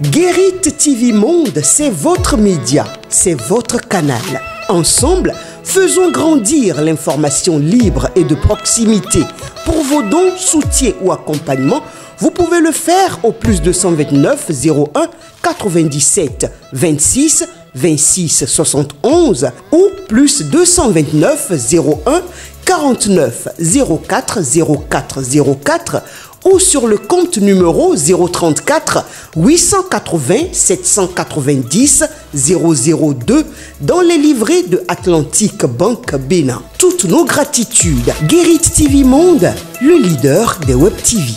Guérit TV Monde, c'est votre média, c'est votre canal. Ensemble, faisons grandir l'information libre et de proximité. Pour vos dons, soutiens ou accompagnements, vous pouvez le faire au plus 229 01 97 26 26 71 ou plus 229 01 49 04 04 04 ou sur le compte numéro 034 880 790 002 dans les livrets de Atlantic Bank Bénin. Toutes nos gratitudes. Guérit TV Monde, le leader des Web TV.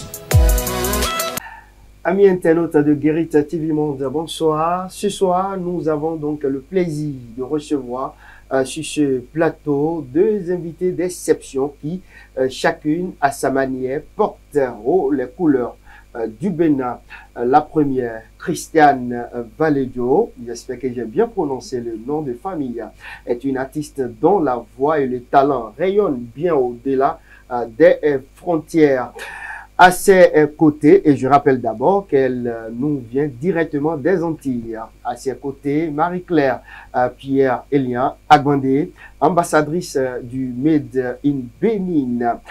Amis internautes de Guérit TV Monde, bonsoir. Ce soir, nous avons donc le plaisir de recevoir sur ce plateau deux invités d'exception qui, chacune à sa manière, portent haut les couleurs du Bénin. La première, Christiane Valedio, j'espère que j'ai bien prononcé le nom de famille, est une artiste dont la voix et le talent rayonnent bien au-delà des frontières. À ses côtés, et je rappelle d'abord qu'elle nous vient directement des Antilles. À ses côtés, Marie-Claire Pierre-Elian Agbandé, ambassadrice du Made in Bénin,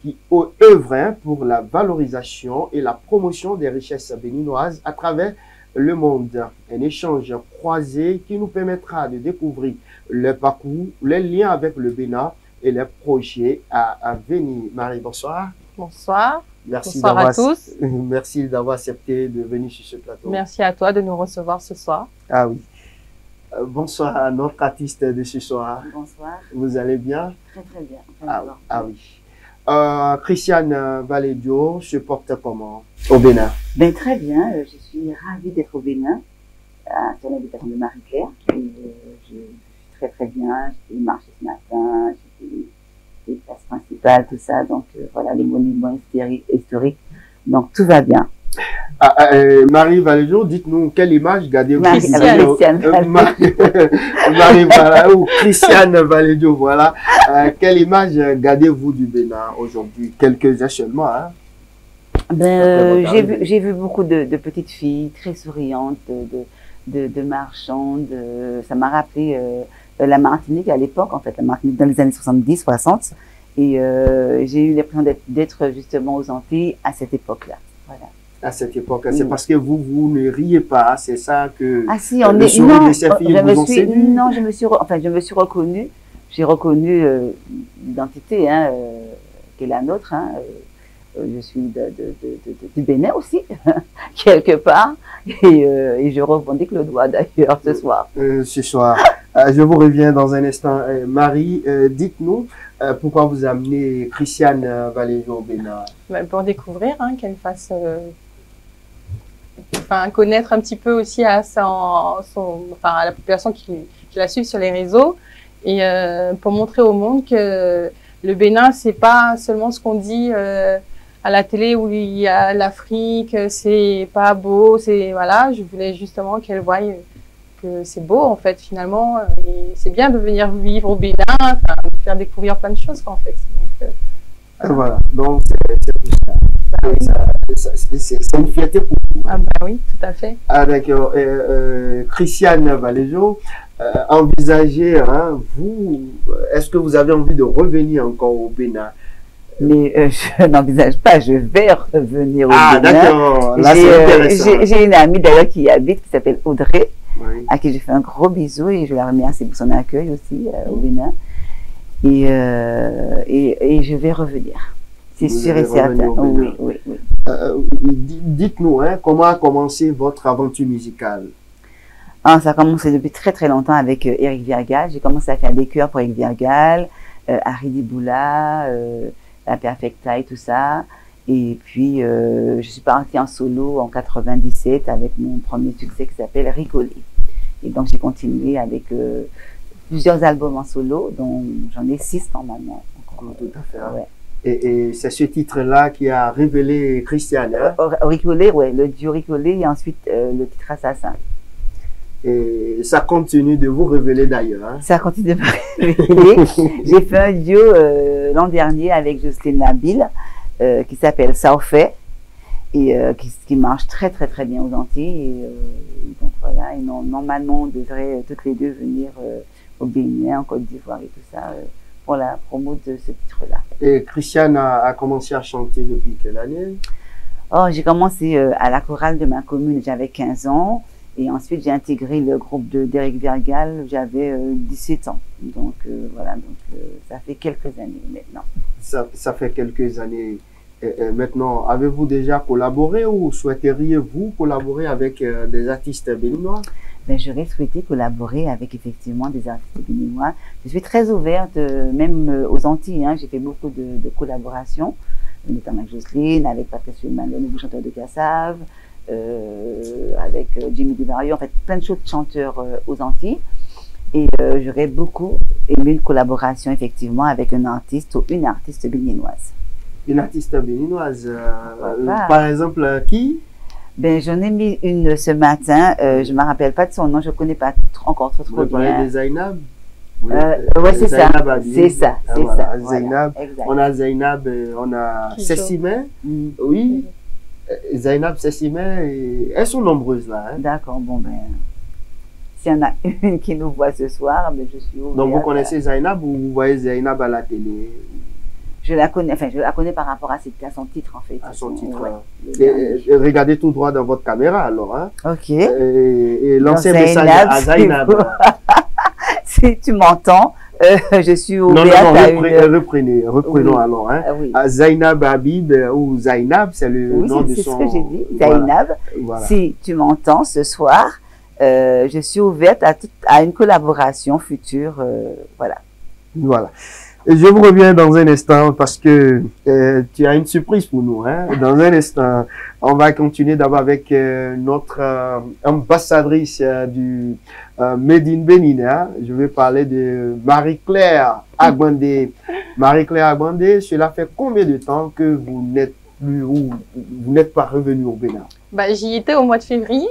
qui œuvre pour la valorisation et la promotion des richesses béninoises à travers le monde. Un échange croisé qui nous permettra de découvrir le parcours, les liens avec le Bénin et les projets à venir. Marie, bonsoir. Bonsoir. Merci Bonsoir à tous. Merci d'avoir accepté de venir sur ce plateau. Merci à toi de nous recevoir ce soir. Ah oui. Bonsoir à notre artiste de ce soir. Bonsoir. Vous allez bien? Très très bien. Ah oui. Christiane Valedio se porte comment au Bénin? Ben, très bien. Je suis ravie d'être au Bénin, sur l'invitation de Marie-Claire. Je suis très très bien. J'ai marché ce matin. J'ai fait les places principales, tout ça. Donc voilà, les monuments historiques. Donc tout va bien. Marie Valedio, dites-nous quelle image gardez-vous? Christiane Christiane Valedio, voilà. Quelle image gardez-vous du Bénin aujourd'hui? Quelques-uns seulement, hein? Ben, j'ai vu beaucoup de petites filles très souriantes, de marchandes. Ça m'a rappelé la Martinique à l'époque, en fait, la Martinique dans les années 70, 60. Et j'ai eu l'impression d'être justement aux Antilles à cette époque-là. Voilà. À cette époque, c'est parce que vous ne riez pas, c'est ça que ah si, on est non, non, je me suis reconnue, j'ai reconnu l'identité hein, qui est la nôtre. Hein, je suis du Bénin aussi, quelque part, et je revendique le doigt d'ailleurs ce soir. Ce soir, je vous reviens dans un instant. Marie, dites-nous pourquoi vous amenez Christiane Valedio au Bénin? Pour découvrir, hein, qu'elle fasse, connaître un petit peu aussi à à la population qui la suit sur les réseaux, et pour montrer au monde que le Bénin, c'est pas seulement ce qu'on dit à la télé où il y a l'Afrique, c'est pas beau, voilà, je voulais justement qu'elle voie que c'est beau en fait finalement, et c'est bien de venir vivre au Bénin, de faire découvrir plein de choses en fait. Donc, voilà, donc c'est tout ça. Bah, oui. C'est une fierté pour vous. Ah bah oui, tout à fait. Avec Christiane Valedio, envisagez, hein, est-ce que vous avez envie de revenir encore au Bénin? Mais je n'envisage pas, je vais revenir au Bénin. Ah d'accord, là c'est intéressant. J'ai une amie d'ailleurs qui y habite, qui s'appelle Audrey, oui, à qui je fais un gros bisou et je la remercie pour son accueil aussi au Bénin. Et je vais revenir, c'est sûr et certain. Oui. Dites-nous, hein, comment a commencé votre aventure musicale? Ah, ça a commencé depuis très très longtemps avec Éric Virgal. J'ai commencé à faire des chœurs pour Éric Virgal, Harry Diboula, La Perfecta et tout ça. Et puis, je suis partie en solo en 97 avec mon premier succès qui s'appelle Rigoler. Et donc, j'ai continué avec plusieurs albums en solo, dont j'en ai 6 normalement. Tout à fait. Ouais. Et c'est ce titre-là qui a révélé Christiane. Hein? Rigoler, ouais, le duo Rigoler et ensuite le titre Assassin. Et ça continue de vous révéler d'ailleurs. Hein? Ça continue de me révéler. J'ai fait un duo l'an dernier avec Jocelyne Nabil qui s'appelle Ça au fait. et qui marche très très très bien aux Antilles. Et donc voilà, et normalement on devrait toutes les deux venir au Bénin, en Côte d'Ivoire et tout ça pour la promo de ce titre-là. Et Christiane a commencé à chanter depuis quelle année? Oh, j'ai commencé à la chorale de ma commune, j'avais 15 ans. Et ensuite, j'ai intégré le groupe d'Éric Vergal, j'avais 17 ans. Donc voilà, donc ça fait quelques années maintenant. Ça fait quelques années. Maintenant, avez-vous déjà collaboré ou souhaiteriez-vous collaborer avec des artistes béninois? Ben, j'aurais souhaité collaborer avec effectivement des artistes béninois. Je suis très ouverte, même aux Antilles. Hein. J'ai fait beaucoup de collaborations, notamment avec Jocelyne, avec Patrice Fulman, le nouveau chanteur de Cassave, avec Jimmy Divario, en fait plein de choses de chanteurs aux Antilles. Et j'aurais beaucoup aimé une collaboration effectivement avec un artiste ou une artiste béninoise. Une artiste béninoise, par exemple, qui? Ben, j'en ai mis une ce matin, je ne me rappelle pas de son nom, je ne connais pas encore trop bien. Vous parlez de Zainab? Oui, c'est ça. C'est ça, c'est voilà, ça. Zainab. Voilà, on a Zainab, on a Sessimé. Oui. Zainab, Sessimé, elles sont nombreuses là. Hein. D'accord, bon ben, s'il y en a une qui nous voit ce soir, ben, je suis ouverte. Donc vous connaissez Zainab ou vous voyez Zainab à la télé? Je la connais, enfin je la connais par rapport à son titre en fait. À son titre. Ouais, et regardez tout droit dans votre caméra alors. Hein. Ok. Et lancez un message à Zainab. Si tu m'entends, je suis ouverte reprenons alors. Hein. Oui. Zainab Habib ou Zainab, c'est le nom de son... Oui, c'est ce que j'ai dit, Zainab. Voilà. Si tu m'entends ce soir, je suis ouverte à une collaboration future. Voilà. Voilà. Et je vous reviens dans un instant parce que tu as une surprise pour nous. Hein. Dans un instant, on va continuer d'abord avec notre ambassadrice du Made in Bénin. Hein. Je vais parler de Marie-Claire Agbandé. Marie-Claire Agbandé, cela fait combien de temps que vous n'êtes plus ou vous n'êtes pas revenu au Bénin? Bah, j'y étais au mois de février.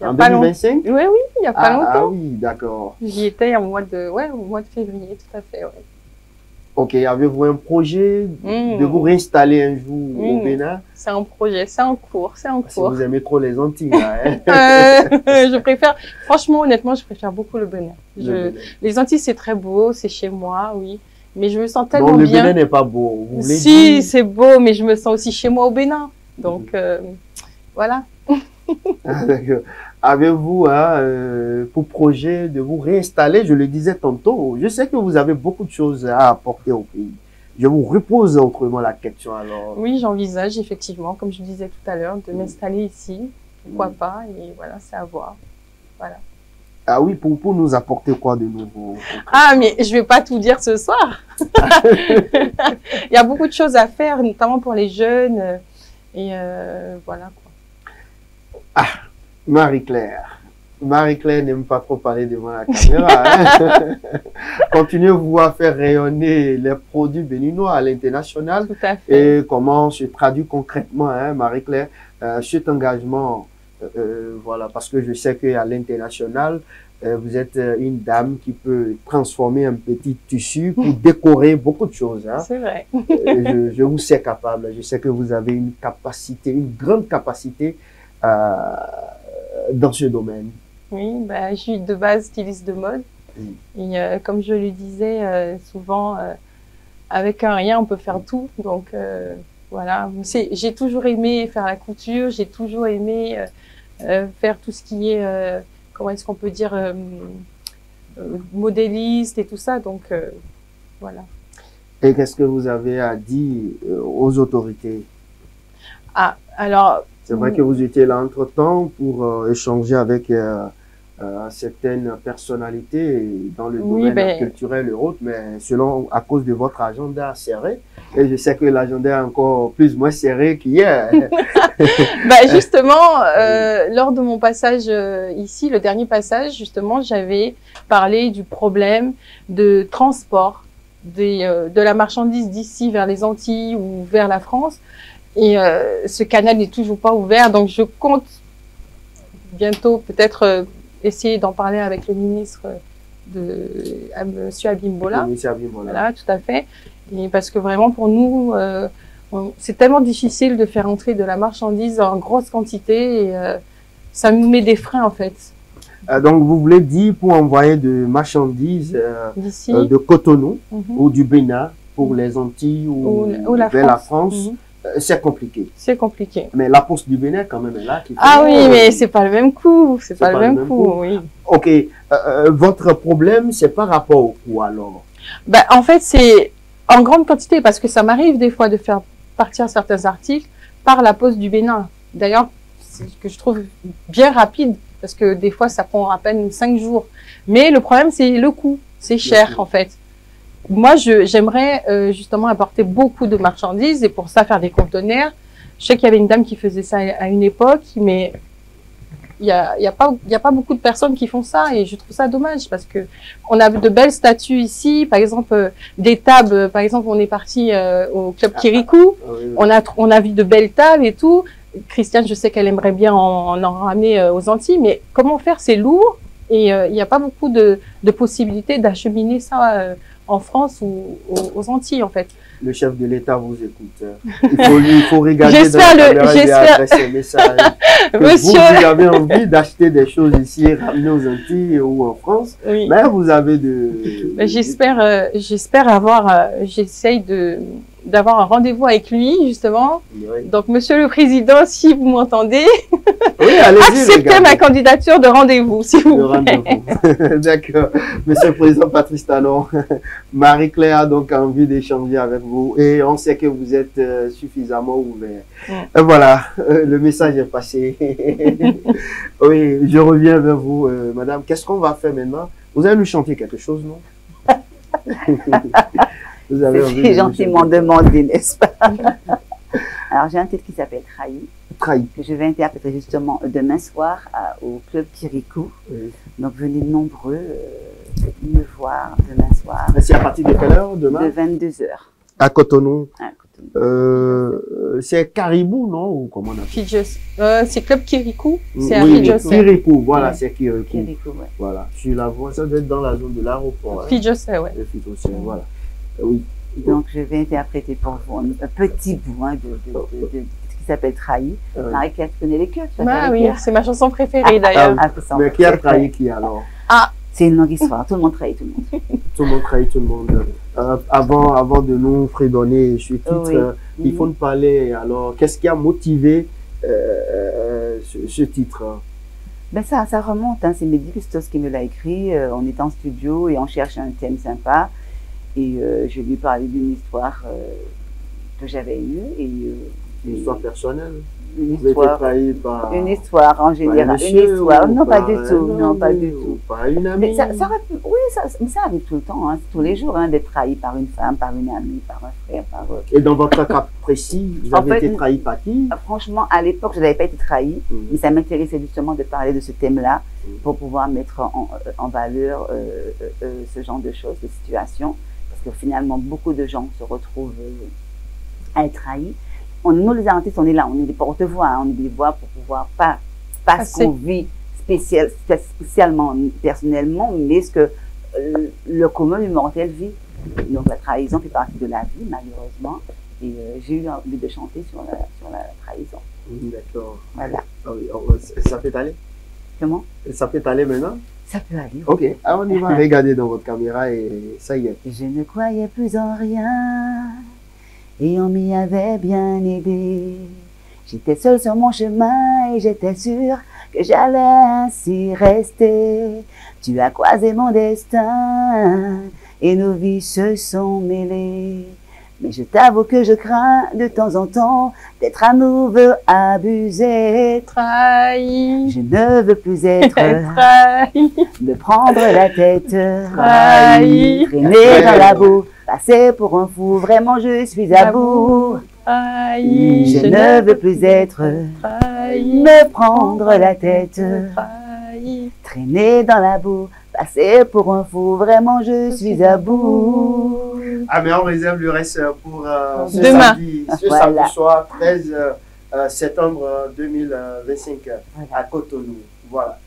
En 2025? Oui, il n'y a pas longtemps. Ah oui, d'accord. J'y étais au mois de février, tout à fait, ouais. Ok, avez-vous un projet de vous réinstaller un jour au Bénin? C'est un projet, c'est en cours, c'est en cours. Si vous aimez trop les Antilles, là, hein? Je préfère, franchement, honnêtement, je préfère beaucoup le Bénin. Les Antilles, c'est très beau, c'est chez moi, oui. Mais je me sens tellement bien. Donc le Bénin n'est pas beau, vous voulez dire? Si, c'est beau, mais je me sens aussi chez moi au Bénin. Donc, voilà. D'accord. Avez-vous pour projet de vous réinstaller? Je le disais tantôt, je sais que vous avez beaucoup de choses à apporter au pays. Je vous repose autrement la question alors. Oui, j'envisage effectivement, comme je disais tout à l'heure, de m'installer ici. Pourquoi pas? Et voilà, c'est à voir. Voilà. Ah oui, pour nous apporter quoi de nouveau? Ah, mais je vais pas tout dire ce soir. Il y a beaucoup de choses à faire, notamment pour les jeunes. Et voilà quoi. Ah, Marie-Claire. Marie-Claire n'aime pas trop parler devant la caméra. Hein? Continuez-vous à faire rayonner les produits béninois à l'international. Tout à fait. Et comment se traduit concrètement, hein, Marie-Claire, cet engagement, voilà, parce que je sais qu'à l'international, vous êtes une dame qui peut transformer un petit tissu pour décorer beaucoup de choses. Hein. C'est vrai. Je vous sais capable. Je sais que vous avez une capacité, une grande capacité dans ce domaine. Oui, bah, je suis de base styliste de mode. Et comme je le disais, souvent, avec un rien, on peut faire tout. Donc, voilà. J'ai toujours aimé faire la couture, j'ai toujours aimé faire tout ce qui est, comment est-ce qu'on peut dire, modéliste et tout ça. Donc, voilà. Et qu'est-ce que vous avez à dire aux autorités? Ah, alors... C'est vrai que vous étiez là entre-temps pour échanger avec certaines personnalités dans le domaine culturel et autres, mais à cause de votre agenda serré, et je sais que l'agenda est encore plus ou moins serré qu'hier. Justement, lors de mon passage ici, le dernier passage, justement, j'avais parlé du problème de transport de la marchandise d'ici vers les Antilles ou vers la France. Et ce canal n'est toujours pas ouvert, donc je compte bientôt peut-être essayer d'en parler avec le ministre Monsieur Abimbola. Monsieur Abimbola. Voilà, tout à fait. Et parce que vraiment pour nous, C'est tellement difficile de faire entrer de la marchandise en grosse quantité et ça nous met des freins en fait. Donc, vous voulez dire pour envoyer de marchandises D'ici. de Cotonou Mhm. ou du Bénin pour les Antilles ou vers la France, c'est compliqué. C'est compliqué. Mais la poste du Bénin, quand même, est là. Qui fait Ah oui, mais c'est pas le même coup. C'est pas le même coup, oui. Ok. Votre problème, c'est par rapport au coût, alors? Ben, en fait, c'est en grande quantité parce que ça m'arrive des fois de faire partir certains articles par la poste du Bénin. D'ailleurs, c'est ce que je trouve bien rapide parce que des fois, ça prend à peine 5 jours. Mais le problème, c'est le coût. C'est cher, en fait. Moi, j'aimerais justement apporter beaucoup de marchandises et pour ça, faire des conteneurs. Je sais qu'il y avait une dame qui faisait ça à une époque, mais il y a pas beaucoup de personnes qui font ça et je trouve ça dommage parce que on a de belles statues ici, par exemple des tables, par exemple on est parti au club Kirikou, on a vu de belles tables et tout. Christiane, je sais qu'elle aimerait bien en ramener aux Antilles, mais comment faire? C'est lourd et il n'y a pas beaucoup de possibilités d'acheminer ça en France ou aux Antilles en fait. Le chef de l'État vous écoute. Il faut regarder dans la caméra et adresser un message. Monsieur... Vous avez envie d'acheter des choses ici et ramener aux Antilles ou en France, oui. Mais vous avez de... J'espère avoir... J'essaye d'avoir un rendez-vous avec lui, justement. Oui. Donc, Monsieur le Président, si vous m'entendez, oui, acceptez ma candidature de rendez-vous, s'il vous plaît. D'accord. Monsieur le Président Patrice Talon, Marie-Claire a donc envie d'échanger avec vous et on sait que vous êtes suffisamment ouvert. Voilà, le message est passé. Oui, je reviens vers vous, madame. Qu'est-ce qu'on va faire maintenant? Vous allez nous chanter quelque chose, non? C'est gentiment demandé, n'est-ce pas? Alors, j'ai un titre qui s'appelle Trahi. Trahi. Que je vais interpréter justement demain soir au club Kirikou. Oui. Donc, venez nombreux me voir demain soir. C'est à partir de quelle heure demain? De 22h. À Cotonou. À Cotonou. C'est Caribou, non? Ou comment on appelle? C'est club Kirikou. C'est à oui, Fidjosé. Kirikou, voilà, c'est Kirikou. Kirikou, ouais. Voilà, sur la voie, ça doit être dans la zone de l'aéroport. Fidjosé, ouais. Fidjosé, voilà. Oui. Donc, je vais interpréter pour vous un petit bout de ce qui s'appelle Trahi. Marie-Claire, tu connais les chœurs? Ah oui, c'est ma chanson préférée d'ailleurs. Mais qui a trahi qui alors? Ah, c'est une longue histoire. Tout le monde trahit tout le monde. Tout le monde trahit tout le monde. Avant de nous fredonner ce titre, il faut nous parler. Alors, qu'est-ce qui a motivé ce titre? Ben ça remonte. Hein, c'est Mehdi Custos qui me l'a écrit. On est en studio et on cherche un thème sympa. Et je lui ai parlé d'une histoire que j'avais eue. Une histoire personnelle? Une histoire, par... une histoire en général. Une histoire, non pas du tout. Non, pas du tout. Pas une amie. Mais ça arrive tout le temps, hein, tous les jours, hein, d'être trahi par une femme, par une amie, par un frère, par... Et dans votre cas précis, vous avez été trahi par qui? Franchement, à l'époque, je n'avais pas été trahi, mais ça m'intéressait justement de parler de ce thème-là pour pouvoir mettre en valeur ce genre de choses, de situations. Parce que finalement, beaucoup de gens se retrouvent à être trahis. Nous, les artistes, on est là, on est des porte-voix, hein, on est des voix pour pouvoir pas ce qu'on vit spécialement, personnellement, mais ce que le commun, le mortel vit. Donc la trahison fait partie de la vie, malheureusement. Et j'ai eu envie de chanter sur la trahison. D'accord. Voilà. Ça peut aller? Comment? Ça peut aller maintenant? Ça peut aller. Ok, alors on y va regarder dans votre caméra et ça y est. Je ne croyais plus en rien et on m'y avait bien aidé. J'étais seule sur mon chemin et j'étais sûre que j'allais ainsi rester. Tu as croisé mon destin et nos vies se sont mêlées. Mais je t'avoue que je crains de temps en temps d'être à nouveau abusée. Trahi. Je ne veux plus être trahi. De prendre la tête. Trahi. Traîner dans la boue. Passer pour un fou. Vraiment, je suis à bout. Trahi. Je ne veux plus être. Trahi. Me prendre la tête. Trahi. Traîner dans la boue. Passer pour un fou. Vraiment, je suis à bout. Ah, mais on réserve le reste pour demain. Ce samedi soir, 13 septembre 2025 à Cotonou. Voilà.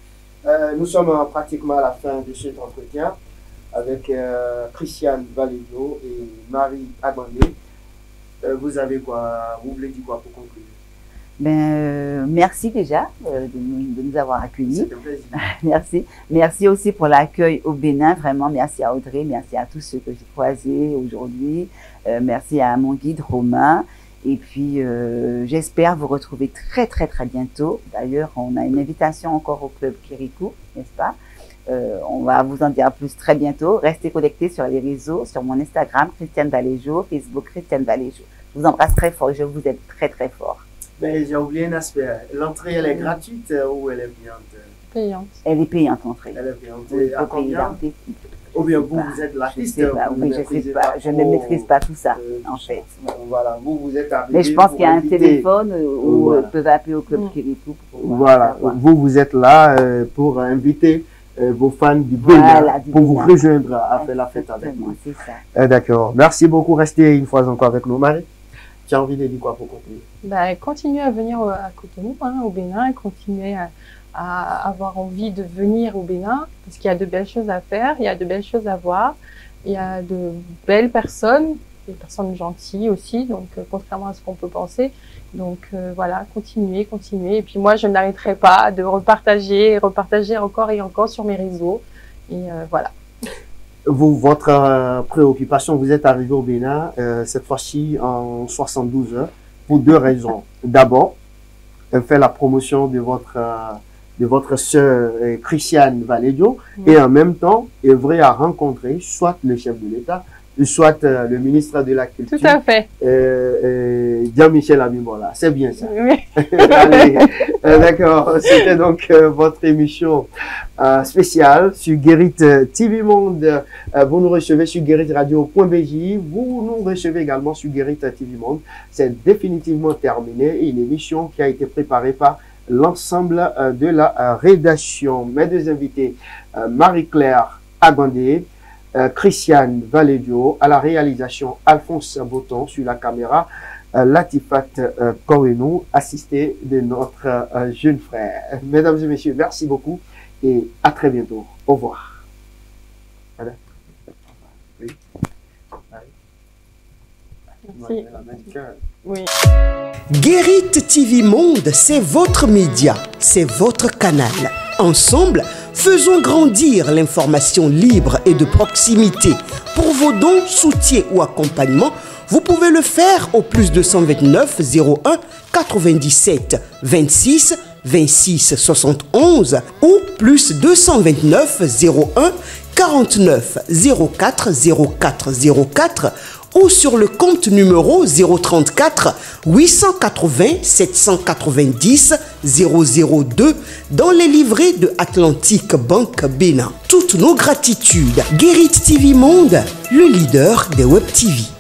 Nous sommes pratiquement à la fin de cet entretien avec Christiane Valédo et Marie Agandé. vous avez quoi, vous voulez dire quoi pour conclure? Merci déjà de nous avoir accueillis. C'est un plaisir. Merci. Merci aussi pour l'accueil au Bénin. Vraiment, merci à Audrey, merci à tous ceux que j'ai croisés aujourd'hui. Merci à mon guide Romain. Et puis, j'espère vous retrouver très, très, très bientôt. D'ailleurs, on a une invitation encore au Club Kirikou, n'est-ce pas? On va vous en dire plus très bientôt. Restez connectés sur les réseaux, sur mon Instagram, Christiane Valéjo, Facebook, Christiane Valéjo. Je vous embrasse très fort, je vous aime très, très fort. Mais j'ai oublié un aspect. L'entrée, elle est gratuite ou elle est payante? Payante. Elle est payante, l'entrée. Elle est payante. Oui, À combien? Ou bien vous êtes l'artiste? Je sais pas, oui, je sais pas. Je ne maîtrise pas tout ça, en fait. Voilà, vous êtes arrivé. Mais je pense qu'il y a un téléphone où Voilà. ils peuvent appeler au Club Kirikou. Voilà, vous êtes là pour inviter vos fans du Bénin, Voilà, du pour vous Bénin. rejoindre à faire la fête avec Exactement, nous. c'est ça. D'accord. Merci beaucoup. Restez une fois encore avec nous, Marie. Tu as envie de dire quoi pour conclure? Continuez à venir à Cotonou, au Bénin, continuez à avoir envie de venir au Bénin, parce qu'il y a de belles choses à faire, il y a de belles choses à voir, il y a de belles personnes, des personnes gentilles aussi, donc contrairement à ce qu'on peut penser. Donc voilà, continuez, continuez. Et puis moi, je n'arrêterai pas de repartager encore et encore sur mes réseaux. Et voilà. Vous, votre préoccupation, vous êtes arrivé au Bénin, cette fois-ci en 72 heures, pour deux raisons. D'abord, faire la promotion de votre sœur Christiane Valéjo, et en même temps, œuvrer à rencontrer soit le chef de l'État, soit le ministre de la Culture. Tout à fait. Jean-Michel Abimbola. C'est bien ça. Oui. Allez, d'accord. C'était donc votre émission spéciale sur Guérit TV Monde. Vous nous recevez sur guéritradio.bj. Vous nous recevez également sur Guérit TV Monde. C'est définitivement terminé. Une émission qui a été préparée par l'ensemble de la rédaction. Mes deux invités, Marie-Claire Agandé, Christiane Valéjo, à la réalisation Alphonse Boton, sur la caméra Latifat Korenou, assisté de notre jeune frère. Mesdames et messieurs, merci beaucoup et à très bientôt. Au revoir. Voilà. Oui. Merci. Oui. Guérit TV Monde, c'est votre média, c'est votre canal. Ensemble, faisons grandir l'information libre et de proximité. Pour vos dons, soutiens ou accompagnements, vous pouvez le faire au plus 229 01 97 26 26 71 ou plus 229 01 49 04 04 04 ou sur le compte numéro 034 880 790 002 dans les livrets de Atlantique Banque Bénin. Toutes nos gratitudes. Guérit TV Monde, le leader des Web TV.